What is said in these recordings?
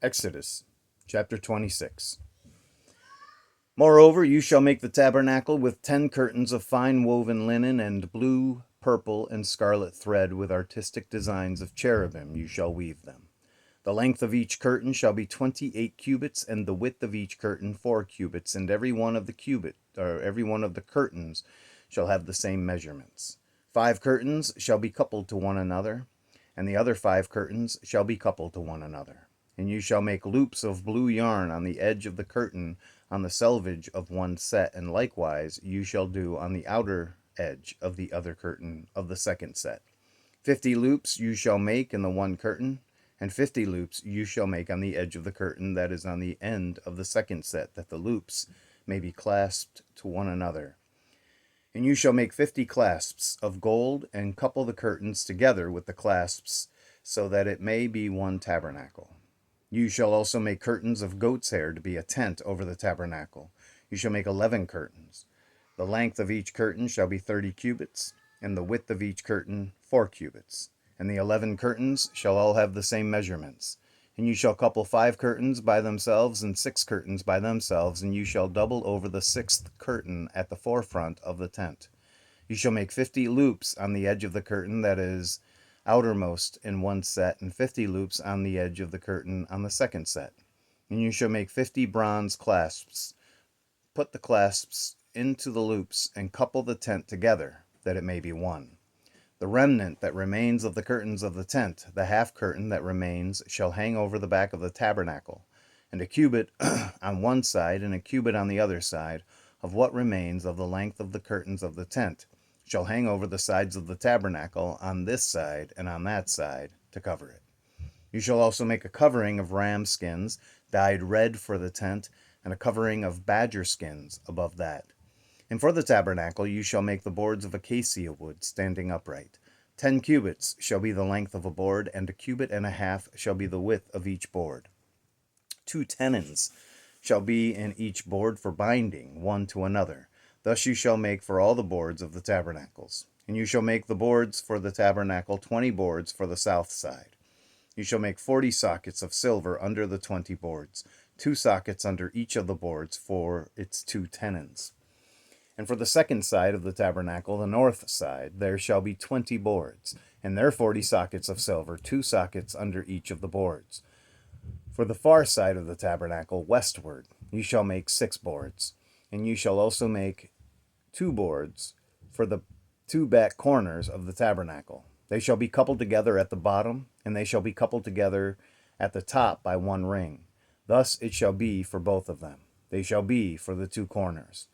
Exodus chapter 26. Moreover, you shall make the tabernacle with 10 curtains of fine woven linen and blue, purple, and scarlet thread with artistic designs of cherubim you shall weave them. The length of each curtain shall be 28 cubits, and the width of each curtain 4 cubits, and every one of the curtains shall have the same measurements. 5 curtains shall be coupled to one another, and the other 5 curtains shall be coupled to one another. And you shall make loops of blue yarn on the edge of the curtain on the selvage of one set, and likewise you shall do on the outer edge of the other curtain of the second set. 50 loops you shall make in the one curtain, and 50 loops you shall make on the edge of the curtain that is on the end of the second set, that the loops may be clasped to one another. And you shall make 50 clasps of gold, and couple the curtains together with the clasps, so that it may be one tabernacle. You shall also make curtains of goat's hair to be a tent over the tabernacle. You shall make 11 curtains. The length of each curtain shall be 30 cubits, and the width of each curtain 4 cubits. And the 11 curtains shall all have the same measurements. And you shall couple 5 curtains by themselves and 6 curtains by themselves, and you shall double over the 6th curtain at the forefront of the tent. You shall make 50 loops on the edge of the curtain that is outermost in one set, and 50 loops on the edge of the curtain on the second set. And you shall make 50 bronze clasps. Put the clasps into the loops, and couple the tent together, that it may be one. The remnant that remains of the curtains of the tent, the half curtain that remains, shall hang over the back of the tabernacle, and a cubit on one side and a cubit on the other side of what remains of the length of the curtains of the tent shall hang over the sides of the tabernacle on this side and on that side to cover it. You shall also make a covering of ram skins dyed red for the tent, and a covering of badger skins above that. And for the tabernacle you shall make the boards of acacia wood standing upright. 10 cubits shall be the length of a board, and a cubit and a half shall be the width of each board. 2 tenons shall be in each board for binding one to another. Thus you shall make for all the boards of the tabernacles. And you shall make the boards for the tabernacle 20 boards for the south side. You shall make 40 sockets of silver under the 20 boards, 2 sockets under each of the boards for its 2 tenons. And for the second side of the tabernacle, the north side, there shall be 20 boards, and there 40 sockets of silver, 2 sockets under each of the boards. For the far side of the tabernacle, westward, you shall make 6 boards, and you shall also make 2 boards for the 2 back corners of the tabernacle. They shall be coupled together at the bottom, and they shall be coupled together at the top by 1 ring. Thus it shall be for both of them. They shall be for the 2 corners.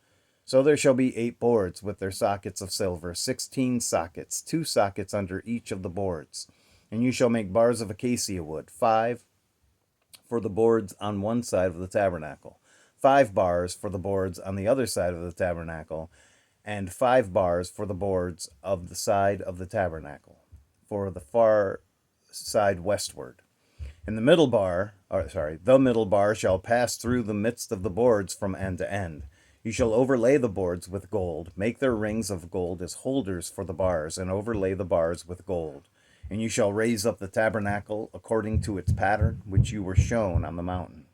So there shall be 8 boards with their sockets of silver, 16 sockets, 2 sockets under each of the boards. And you shall make bars of acacia wood, 5 for the boards on one side of the tabernacle, 5 bars for the boards on the other side of the tabernacle, and 5 bars for the boards of the side of the tabernacle, for the far side westward. And the middle bar shall pass through the midst of the boards from end to end. You shall overlay the boards with gold, make their rings of gold as holders for the bars, and overlay the bars with gold. And you shall raise up the tabernacle according to its pattern, which you were shown on the mountain.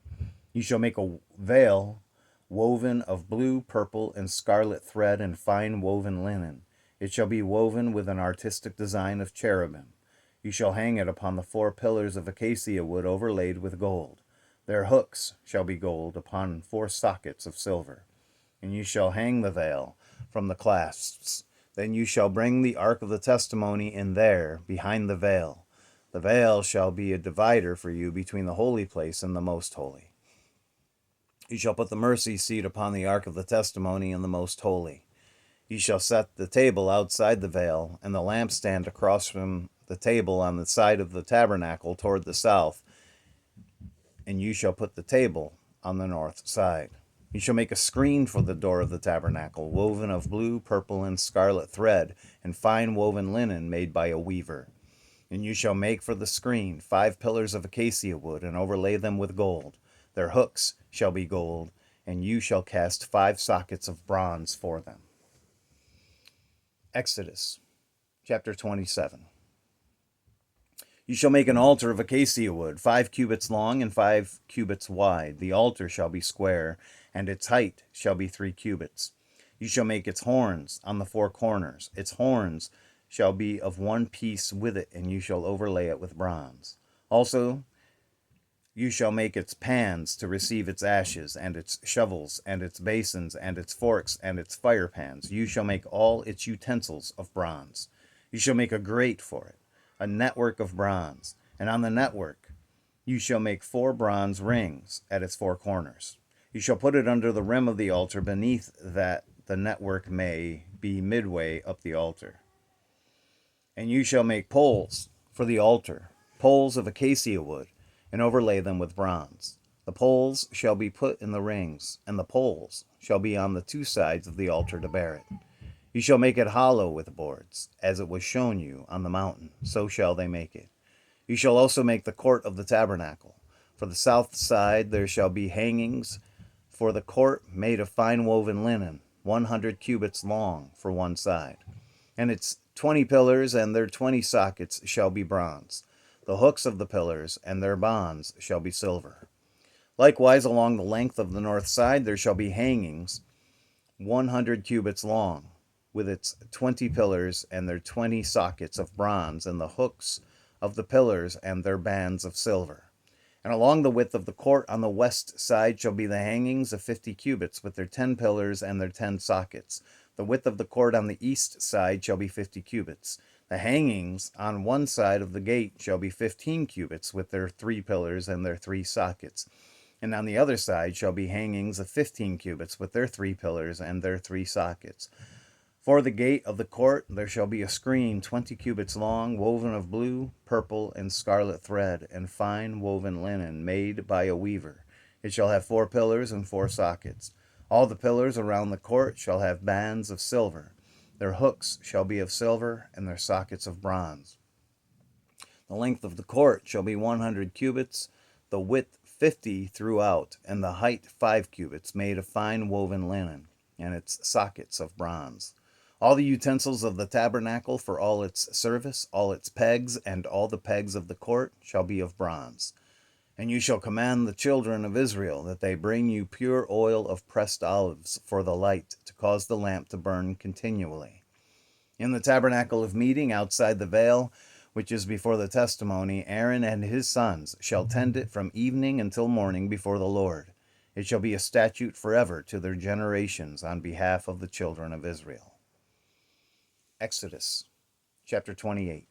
You shall make a veil woven of blue, purple, and scarlet thread and fine woven linen. It shall be woven with an artistic design of cherubim. You shall hang it upon the 4 pillars of acacia wood overlaid with gold. Their hooks shall be gold upon 4 sockets of silver. And you shall hang the veil from the clasps. Then you shall bring the ark of the testimony in there, behind the veil. The veil shall be a divider for you between the holy place and the most holy. You shall put the mercy seat upon the ark of the testimony in the most holy. You shall set the table outside the veil, and the lampstand across from the table on the side of the tabernacle toward the south, and you shall put the table on the north side. You shall make a screen for the door of the tabernacle, woven of blue, purple, and scarlet thread, and fine woven linen made by a weaver. And you shall make for the screen 5 pillars of acacia wood, and overlay them with gold. Their hooks shall be gold, and you shall cast 5 sockets of bronze for them. Exodus chapter 27. You shall make an altar of acacia wood, 5 cubits long and 5 cubits wide. The altar shall be square, and its height shall be 3 cubits. You shall make its horns on the 4 corners. Its horns shall be of one piece with it, and you shall overlay it with bronze. Also, you shall make its pans to receive its ashes, and its shovels, and its basins, and its forks, and its fire pans. You shall make all its utensils of bronze. You shall make a grate for it, a network of bronze, and on the network you shall make 4 bronze rings at its 4 corners. You shall put it under the rim of the altar, beneath that the network may be midway up the altar. And you shall make poles for the altar, poles of acacia wood, and overlay them with bronze. The poles shall be put in the rings, and the poles shall be on the 2 sides of the altar to bear it. You shall make it hollow with boards, as it was shown you on the mountain, so shall they make it. You shall also make the court of the tabernacle. For the south side there shall be hangings for the court made of fine woven linen, 100 cubits long for one side. And its 20 pillars and their 20 sockets shall be bronze. The hooks of the pillars and their bonds shall be silver. Likewise, along the length of the north side there shall be hangings 100 cubits long, with its 20 pillars and their 20 sockets of bronze, and the hooks of the pillars and their bands of silver. And along the width of the court on the west side shall be the hangings of 50 cubits, with their 10 pillars and their 10 sockets. The width of the court on the east side shall be 50 cubits. The hangings on one side of the gate shall be 15 cubits, with their 3 pillars and their 3 sockets. And on the other side shall be hangings of 15 cubits, with their 3 pillars and their 3 sockets. For the gate of the court there shall be a screen 20 cubits long, woven of blue, purple, and scarlet thread, and fine woven linen, made by a weaver. It shall have 4 pillars and 4 sockets. All the pillars around the court shall have bands of silver. Their hooks shall be of silver, and their sockets of bronze. The length of the court shall be 100 cubits, the width 50 throughout, and the height 5 cubits, made of fine woven linen, and its sockets of bronze. All the utensils of the tabernacle for all its service, all its pegs, and all the pegs of the court shall be of bronze. And you shall command the children of Israel that they bring you pure oil of pressed olives for the light, to cause the lamp to burn continually. In the tabernacle of meeting outside the veil, which is before the testimony, Aaron and his sons shall tend it from evening until morning before the Lord. It shall be a statute forever to their generations on behalf of the children of Israel. Exodus chapter 28.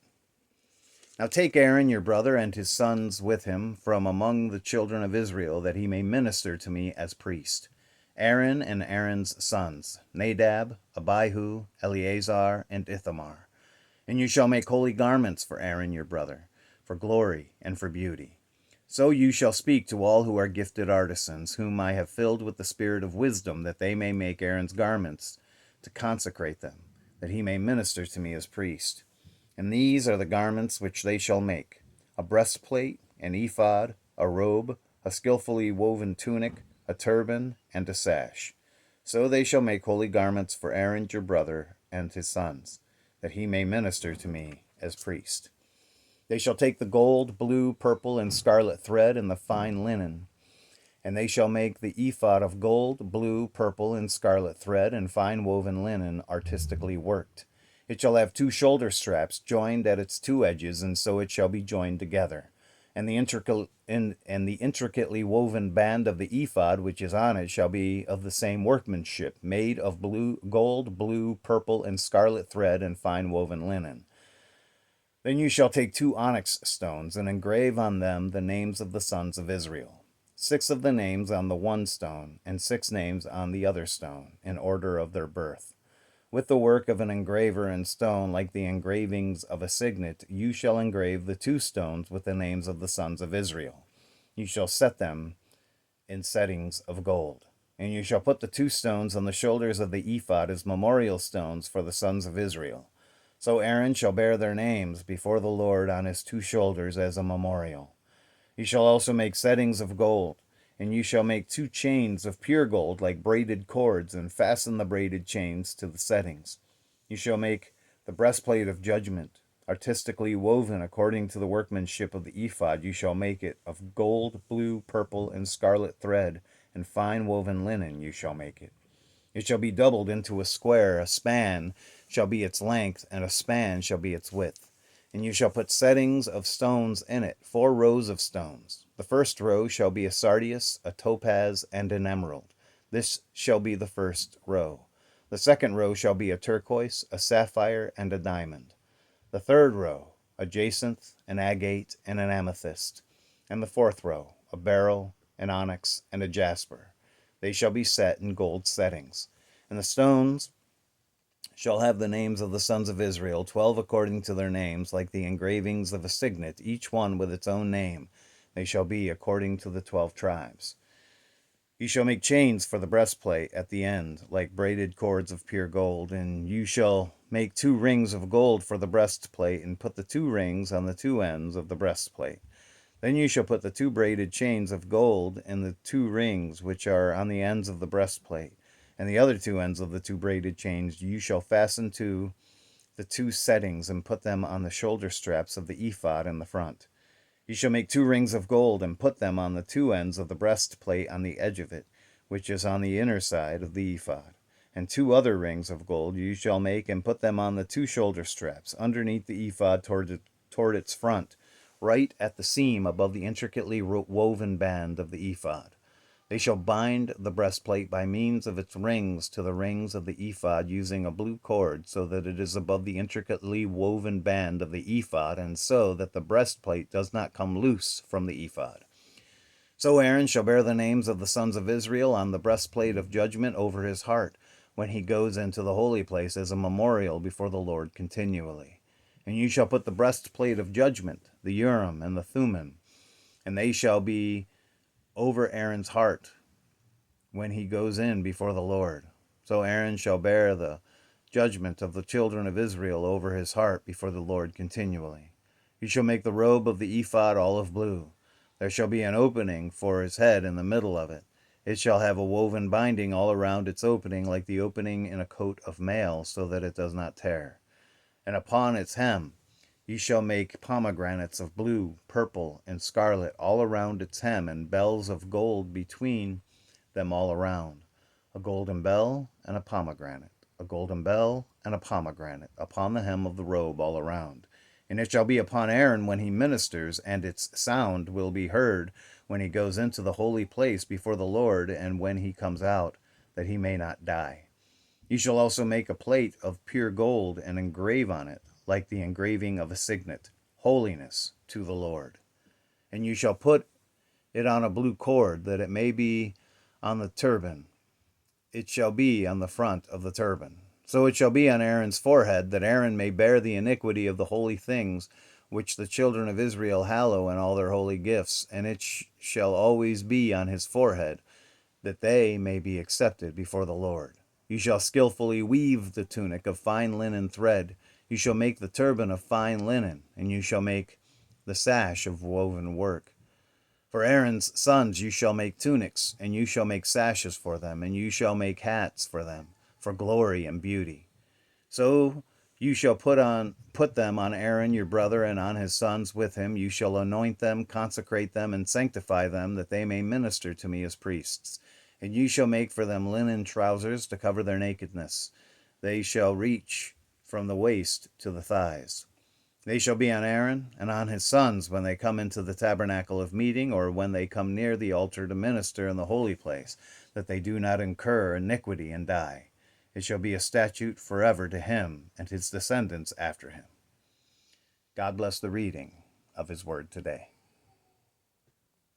Now take Aaron your brother and his sons with him from among the children of Israel, that he may minister to me as priest. Aaron and Aaron's sons, Nadab, Abihu, Eleazar, and Ithamar. And you shall make holy garments for Aaron your brother, for glory and for beauty. So you shall speak to all who are gifted artisans, whom I have filled with the spirit of wisdom, that they may make Aaron's garments, to consecrate them, that he may minister to me as priest. And these are the garments which they shall make: a breastplate, an ephod, a robe, a skillfully woven tunic, a turban, and a sash. So they shall make holy garments for Aaron your brother and his sons, that he may minister to me as priest. They shall take the gold, blue, purple, and scarlet thread, and the fine linen, and they shall make the ephod of gold, blue, purple, and scarlet thread, and fine woven linen, artistically worked. It shall have 2 shoulder straps joined at its 2 edges, and so it shall be joined together. And the intricately woven band of the ephod which is on it shall be of the same workmanship, made of gold, blue, purple, and scarlet thread, and fine woven linen. Then you shall take 2 onyx stones, and engrave on them the names of the sons of Israel, 6 of the names on the one stone, and 6 names on the other stone, in order of their birth. With the work of an engraver in stone, like the engravings of a signet, you shall engrave the 2 stones with the names of the sons of Israel. You shall set them in settings of gold. And you shall put the 2 stones on the shoulders of the ephod as memorial stones for the sons of Israel. So Aaron shall bear their names before the Lord on his 2 shoulders as a memorial. You shall also make settings of gold, and you shall make 2 chains of pure gold like braided cords, and fasten the braided chains to the settings. You shall make the breastplate of judgment artistically woven according to the workmanship of the ephod. You shall make it of gold, blue, purple, and scarlet thread, and fine woven linen you shall make it. It shall be doubled into a square. A span shall be its length, and a span shall be its width. And you shall put settings of stones in it, 4 rows of stones. The first row shall be a sardius, a topaz, and an emerald. This shall be the first row. The second row shall be a turquoise, a sapphire, and a diamond. The third row, a jacinth, an agate, and an amethyst. And the fourth row, a beryl, an onyx, and a jasper. They shall be set in gold settings. And the stones shall have the names of the sons of Israel, 12 according to their names, like the engravings of a signet, each one with its own name. They shall be according to the 12 tribes. You shall make chains for the breastplate at the end, like braided cords of pure gold, and you shall make 2 rings of gold for the breastplate, and put the 2 rings on the 2 ends of the breastplate. Then you shall put the 2 braided chains of gold in the 2 rings which are on the ends of the breastplate, and the other 2 ends of the 2 braided chains you shall fasten to the 2 settings, and put them on the shoulder straps of the ephod in the front. You shall make 2 rings of gold, and put them on the 2 ends of the breastplate on the edge of it, which is on the inner side of the ephod. And 2 other rings of gold you shall make, and put them on the 2 shoulder straps, underneath the ephod toward its front, right at the seam above the intricately woven band of the ephod. They shall bind the breastplate by means of its rings to the rings of the ephod using a blue cord, so that it is above the intricately woven band of the ephod, and so that the breastplate does not come loose from the ephod. So Aaron shall bear the names of the sons of Israel on the breastplate of judgment over his heart, when he goes into the holy place as a memorial before the Lord continually. And you shall put the breastplate of judgment, the Urim and the Thummim, and they shall be over Aaron's heart when he goes in before the Lord. So Aaron shall bear the judgment of the children of Israel over his heart before the Lord continually. You shall make the robe of the ephod olive blue. There shall be an opening for his head in the middle of it. It shall have a woven binding all around its opening, like the opening in a coat of mail, so that it does not tear. And upon its hem you shall make pomegranates of blue, purple, and scarlet all around its hem, and bells of gold between them all around. A golden bell and a pomegranate, a golden bell and a pomegranate, upon the hem of the robe all around. And it shall be upon Aaron when he ministers, and its sound will be heard when he goes into the holy place before the Lord, and when he comes out, that he may not die. You shall also make a plate of pure gold, and engrave on it, like the engraving of a signet, holiness to the Lord. And you shall put it on a blue cord, that it may be on the turban. It shall be on the front of the turban. So it shall be on Aaron's forehead, that Aaron may bear the iniquity of the holy things which the children of Israel hallow in all their holy gifts, and it shall always be on his forehead, that they may be accepted before the Lord. You shall skillfully weave the tunic of fine linen thread. You shall make the turban of fine linen, and you shall make the sash of woven work. For Aaron's sons you shall make tunics, and you shall make sashes for them, and you shall make hats for them, for glory and beauty. So you shall put them on Aaron your brother, and on his sons with him. You shall anoint them, consecrate them, and sanctify them, that they may minister to me as priests. And you shall make for them linen trousers to cover their nakedness. They shall reach from the waist to the thighs. They shall be on Aaron and on his sons when they come into the tabernacle of meeting, or when they come near the altar to minister in the holy place, that they do not incur iniquity and die. It shall be a statute forever to him and his descendants after him. God bless the reading of his word today.